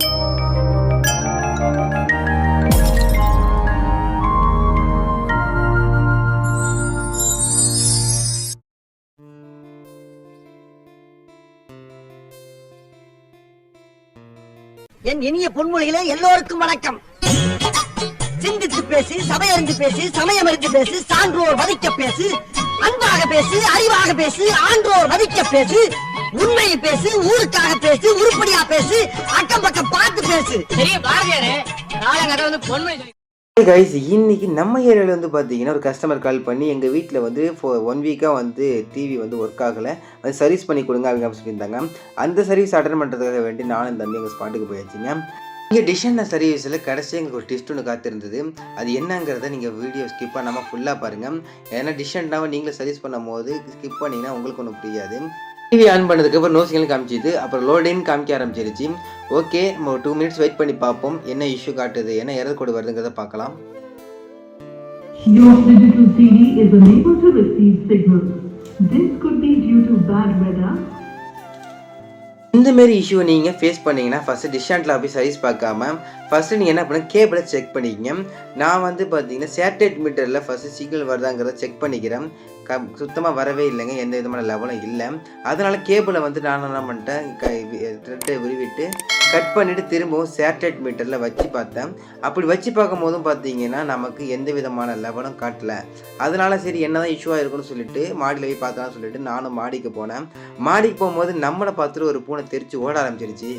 என் இனிய பொன்மொழிகளே எல்லோருக்கும் வணக்கம். சிந்தித்து பேசு, சபையறிந்து பேசு, சமயமறிந்து பேசு, சான்றோர் மதிக்க பேசு, அன்பாக பேசு, அறிவாக பேசு, ஆன்றோர் மதிக்க பேசு, உண்மையை பேசு, ஊருக்காக பேசு, உருப்படியா பேசு, அக்கம் பக்கம் பார்த்து பேசு. பெரிய பாரதியாரே காலங்கட வந்து பொன்மொழி. கைஸ், இன்னைக்கு நம்ம ஏரியாவில் வந்து பார்த்தீங்கன்னா ஒரு கஸ்டமர் கால் பண்ணி எங்கள் வீட்டில் வந்து 1 வீக்காக வந்து டிவி வந்து ஒர்க் ஆகலை, அது சர்வீஸ் பண்ணி கொடுங்க அப்படின்னு சொல்லியிருந்தாங்க. அந்த சர்வீஸ் அட்டன் பண்ணுறதுக்காக வேண்டி நானும் தம்பி எங்கள் ஸ்பாட்டுக்கு போயாச்சுங்க. இங்கே டிஷன் சர்வீஸில் கடைசி எங்களுக்கு ஒரு டெஸ்ட் ஒன்று காத்திருந்தது. அது என்னங்கிறத நீங்கள் வீடியோ ஸ்கிப் பண்ணாமல் ஃபுல்லாக பாருங்கள். ஏன்னா டிஷன்டாக நீங்களே சர்வீஸ் பண்ணும் போது ஸ்கிப் பண்ணிங்கன்னா உங்களுக்கு ஒன்றும் புரியாது. டிவி ஆன் பண்ணதுக்கப்புறம் நோ சிக்னல் காமிச்சிது, அப்புறம் லோடின்னு காமிக்க ஆரம்பிச்சிருச்சு. ஓகே, நம்ம 2 மினிட்ஸ் வெயிட் பண்ணி பார்ப்போம் என்ன இஷ்யூ காட்டுது, என்ன எரர் கோடு வருதுங்கிறத பார்க்கலாம். Your digital TV is unable to receive signals. This could be due to bad weather. இந்தமாரி இஷ்யூ நீங்கள் ஃபேஸ் பண்ணிங்கன்னா ஃபஸ்ட்டு டிஷாண்டில் போய் சர்வீஸ் பார்க்காம ஃபஸ்ட்டு நீங்கள் என்ன பண்ண கேபிளை செக் பண்ணிக்கங்க. நான் வந்து பார்த்தீங்கன்னா சேட்டலைட் மீட்டரில் ஃபஸ்ட்டு சிக்னல் வருதாங்கிறத செக் பண்ணிக்கிறேன். சுத்தமாக வரவே இல்லைங்க, எந்த விதமான லெவலும் இல்லை. அதனால் கேபிளை வந்து நான் என்ன பண்ணிட்டேன், த்ரெட்டை உருவிட்டு கட் பண்ணிவிட்டு திரும்பவும் சேட்டலைட் மீட்டரில் வச்சு பார்த்தேன். அப்படி வச்சு பார்க்கும் போதும் பார்த்தீங்கன்னா நமக்கு எந்த விதமான லெவலும் காட்டலை. அதனால் சரி என்ன தான் இஷ்யூவாக இருக்குன்னு சொல்லிட்டு மாடியில் போய் பார்த்தலான்னு சொல்லிட்டு நானும் மாடிக்கு போனேன். மாடிக்கு போகும்போது நம்மளை பார்த்துட்டு ஒரு பூனை தெரிச்சு ஓட ஆரம்பிச்சிருச்சு.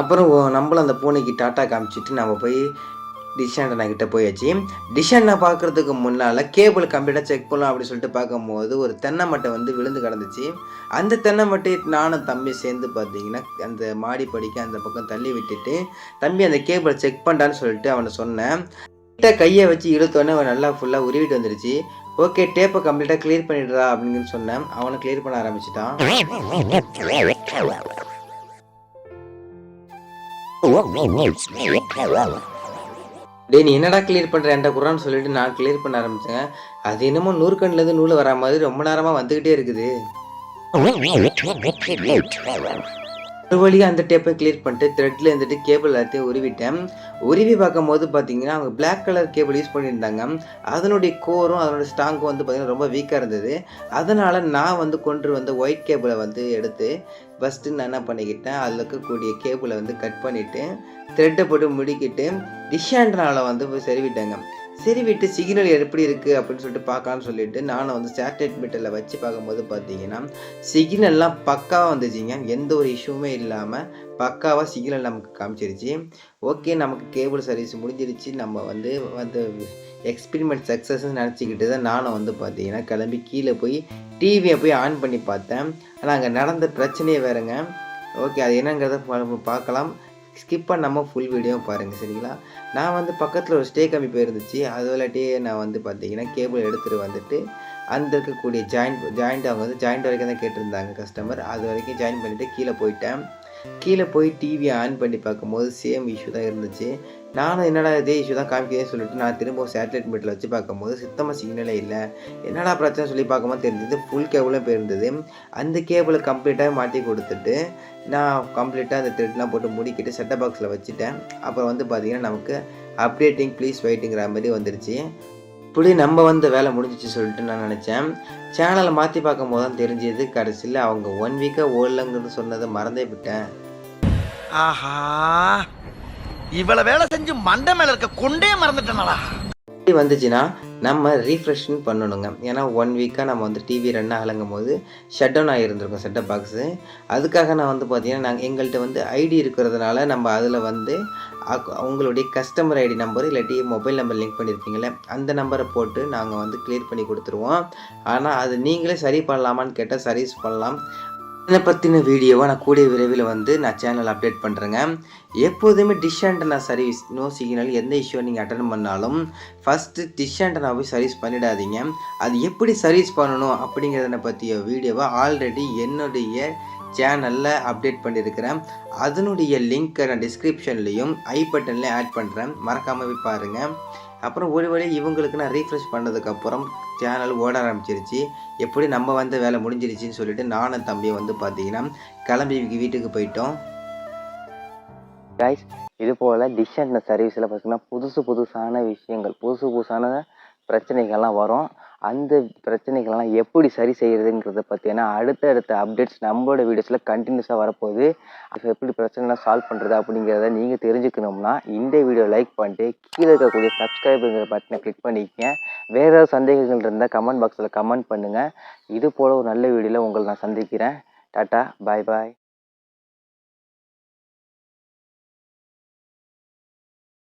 அப்புறம் நம்மளும் அந்த பூனைக்கு டாட்டா காமிச்சிட்டு நம்ம போய் டிஷாண்டனா கிட்ட போயாச்சு. டிஷாண்டா பார்க்குறதுக்கு முன்னால் கேபிள் கம்ப்ளீட்டாக செக் பண்ணலாம் அப்படின்னு சொல்லிட்டு பார்க்கும்போது ஒரு தென்னை மட்டை வந்து விழுந்து கிடந்துச்சு. அந்த தென்னை மட்டை நானும் தம்பி சேர்ந்து பார்த்தீங்கன்னா அந்த மாடி படிக்க அந்த பக்கம் தள்ளி விட்டுட்டு தம்பி அந்த கேபிளை செக் பண்ணான்னு சொல்லிட்டு அவனை சொன்னேன். கையை வச்சு இழுத்தோன்னே அவன் நல்லா ஃபுல்லாக உருவிட்டு வந்துருச்சு. ஓகே, டேப்பை கம்ப்ளீட்டாக கிளியர் பண்ணிடுறா அப்படின்னு சொன்னேன். அவனை கிளியர் பண்ண ஆரம்பிச்சிட்டான். டே, நீ என்னடா கிளியர் பண்ணுற என்கிட்ட குரான்னு சொல்லிட்டு நான் கிளியர் பண்ண ஆரம்பித்தேன். அது என்னமோ நூறுக்கண்ணிலேருந்து நூல் வரா மாதிரி ரொம்ப நேரமாக வந்துக்கிட்டே இருக்குது. ஒரு வழியாக அந்த டேப்பை கிளியர் பண்ணிட்டு த்ரெட்டில் இருந்துட்டு கேபிள் எல்லாத்தையும் உருவிட்டேன். உருவி பார்க்கும் போது பார்த்தீங்கன்னா அவங்க பிளாக் கலர் கேபிள் யூஸ் பண்ணியிருந்தாங்க. அதனுடைய கோரும் அதனுடைய ஸ்ட்ராங்கும் வந்து பார்த்திங்கன்னா ரொம்ப வீக்காக இருந்தது. அதனால் நான் வந்து கொண்டு வந்த ஒயிட் கேபிளை வந்து எடுத்து ஃபஸ்ட்டு நான் என்ன பண்ணிக்கிட்டேன், அதில் இருக்கக்கூடிய கேபிளை வந்து கட் பண்ணிவிட்டு த்ரெட்டை போட்டு முடிக்கிட்டு டிஷாண்டனால் வந்து போய் செருவிட்டேங்க. செருவிட்டு சிக்னல் எப்படி இருக்குது அப்படின்னு சொல்லிட்டு பார்க்கலான்னு சொல்லிட்டு நானும் வந்து சேட்டலைட் மீட்டரில் வச்சு பார்க்கும்போது பார்த்தீங்கன்னா சிக்னல்லாம் பக்காவாக வந்துச்சுங்க. எந்த ஒரு இஷ்யூவுமே இல்லாமல் பக்காவாக சிக்னல் நமக்கு காமிச்சிருச்சு. ஓகே, நமக்கு கேபிள் சர்வீஸ் முடிஞ்சிருச்சு. நம்ம வந்து எக்ஸ்பெரிமெண்ட் சக்ஸஸ்ன்னு நினச்சிக்கிட்டு தான் நானும் வந்து பார்த்தீங்கன்னா கிளம்பி கீழே போய் டிவியை போய் ஆன் பண்ணி பார்த்தேன். ஆனால் அங்கே நடந்த பிரச்சனையே வேறுங்க. ஓகே, அது என்னங்கிறத பார்க்கலாம். ஸ்கிப் பண்ணாமல் ஃபுல் வீடியோவும் பாருங்கள், சரிங்களா? நான் வந்து பக்கத்தில் ஒரு ஸ்டே கம்மி போயிருந்துச்சு. அது விளையாட்டியே நான் வந்து பார்த்தீங்கன்னா கேபிள் எடுத்துகிட்டு வந்துட்டு அந்த இருக்கக்கூடிய ஜாயிண்ட் அவங்க வந்து ஜாயிண்ட் வரைக்கும் தான் கேட்டிருந்தாங்க கஸ்டமர். அது வரைக்கும் ஜாயின் பண்ணிவிட்டு கீழே போயிட்டேன். கீழே போய் டிவியை ஆன் பண்ணி பார்க்கும்போது சேம் இஷ்யூ தான் இருந்துச்சு. நானும் என்னடா இதே இஷ்யூ தான் காமிக்கிறேன்னு சொல்லிட்டு நான் திரும்ப சேட்டலைட் மீட்டரில் வச்சு பார்க்கும்போது சுத்தமாக சிக்னலே இல்லை. என்னடா பிரச்சனை சொல்லி பார்க்கும்போது தெரிஞ்சது ஃபுல் கேபிளும் போயிருந்தது. அந்த கேபிளை கம்ப்ளீட்டாக மாட்டி கொடுத்துட்டு நான் கம்ப்ளீட்டாக அந்த த்ரெட்லாம் போட்டு முடிக்கிட்டு செட்டப் பாக்ஸில் வச்சுட்டேன். அப்புறம் வந்து பார்த்திங்கன்னா நமக்கு அப்டேட்டிங் ப்ளீஸ் வெயிட்டுங்கிற மாதிரி வந்துருச்சு. இப்படி நம்ம வந்து வேலை முடிஞ்சிச்சு சொல்லிட்டு நான் நினச்சேன். சேனலை மாற்றி பார்க்கும்போது தான் தெரிஞ்சது கடைசியில் அவங்க 1 வீக்காக ஓடலங்கிறது சொன்னதை மறந்தே விட்டேன். ஆஹா, இவ்வளவு வேலை செஞ்சு மண்டை மேல இருக்க கொண்டே மறந்துட்டேனடா. வந்துச்சுன்னா நம்ம ரீஃப்ரெஷ்ன்னு பண்ணணுங்க. ஏன்னா 1 வீக்காக நம்ம வந்து டிவி ரன் ஆகலங்கும் போது ஷட் டவுன் ஆகியிருந்திருக்கோம் செட்டப் பாக்ஸு. அதுக்காக நான் வந்து பார்த்தீங்கன்னா நாங்கள் எங்கள்கிட்ட வந்து ஐடி இருக்கிறதுனால நம்ம அதில் வந்து உங்களுடைய கஸ்டமர் ஐடி நம்பர் இல்லாட்டி மொபைல் நம்பர் லிங்க் பண்ணியிருப்பீங்களே அந்த நம்பரை போட்டு நாங்கள் வந்து கிளியர் பண்ணி கொடுத்துருவோம். ஆனால் அது நீங்களே சரி பண்ணலாமான்னு கேட்டால் சர்வீஸ் பண்ணலாம். இதை பற்றின வீடியோவை நான் கூடிய விரைவில் வந்து நான் சேனல் அப்டேட் பண்ணுறேங்க. எப்போதுமே டிஷாண்டனா சர்வீஸ் நோ சிக்னல் எந்த இஷ்யூவை நீங்கள் அட்டன் பண்ணாலும் ஃபஸ்ட்டு டிஷாண்டனா போய் சர்வீஸ் பண்ணிடாதீங்க. அது எப்படி சர்வீஸ் பண்ணணும் அப்படிங்கிறத பற்றிய வீடியோவை ஆல்ரெடி என்னுடைய சேனலில் அப்டேட் பண்ணியிருக்கிறேன். அதனுடைய லிங்க்கை நான் டிஸ்கிரிப்ஷன்லேயும் ஐ பட்டன்லேயும் ஆட் பண்ணுறேன், மறக்காமல் போய் பாருங்கள். அப்புறம் ஒரு வழி இவங்களுக்கு நான் ரீஃப்ரெஷ் பண்ணதுக்கப்புறம் சேனல் ஓட ஆரம்பிச்சிருச்சு. எப்படி நம்ம வந்த வேலை முடிஞ்சிருச்சுன்னு சொல்லிட்டு நானும் தம்பியும் வந்து பார்த்தீங்கன்னா கிளம்பி வீட்டுக்கு போயிட்டோம். கைஸ், இது போல் டிஷ் அண்ட் சர்வீஸில் பார்த்தீங்கன்னா புதுசான விஷயங்கள், புதுசான பிரச்சனைகள்லாம் வரும். அந்த பிரச்சனைகள்லாம் எப்படி சரி செய்கிறதுங்கிறத பற்றினா அடுத்தடுத்த அப்டேட்ஸ் நம்மளோட வீடியோஸில் கண்டினியூஸாக வரப்போகுது. அது எப்படி பிரச்சனைலாம் சால்வ் பண்ணுறது அப்படிங்கிறத நீங்கள் தெரிஞ்சுக்கணும்னா இந்த வீடியோ லைக் பண்ணிட்டு கீழே இருக்கக்கூடிய சப்ஸ்கிரைபுங்கிற பட்டனை கிளிக் பண்ணிக்கங்க. வேறு ஏதாவது சந்தேகங்கள் இருந்தால் கமெண்ட் பாக்ஸில் கமெண்ட் பண்ணுங்கள். இது போல் ஒரு நல்ல வீடியோவில் உங்களை நான் சந்திக்கிறேன். டாட்டா, பாய் பாய்.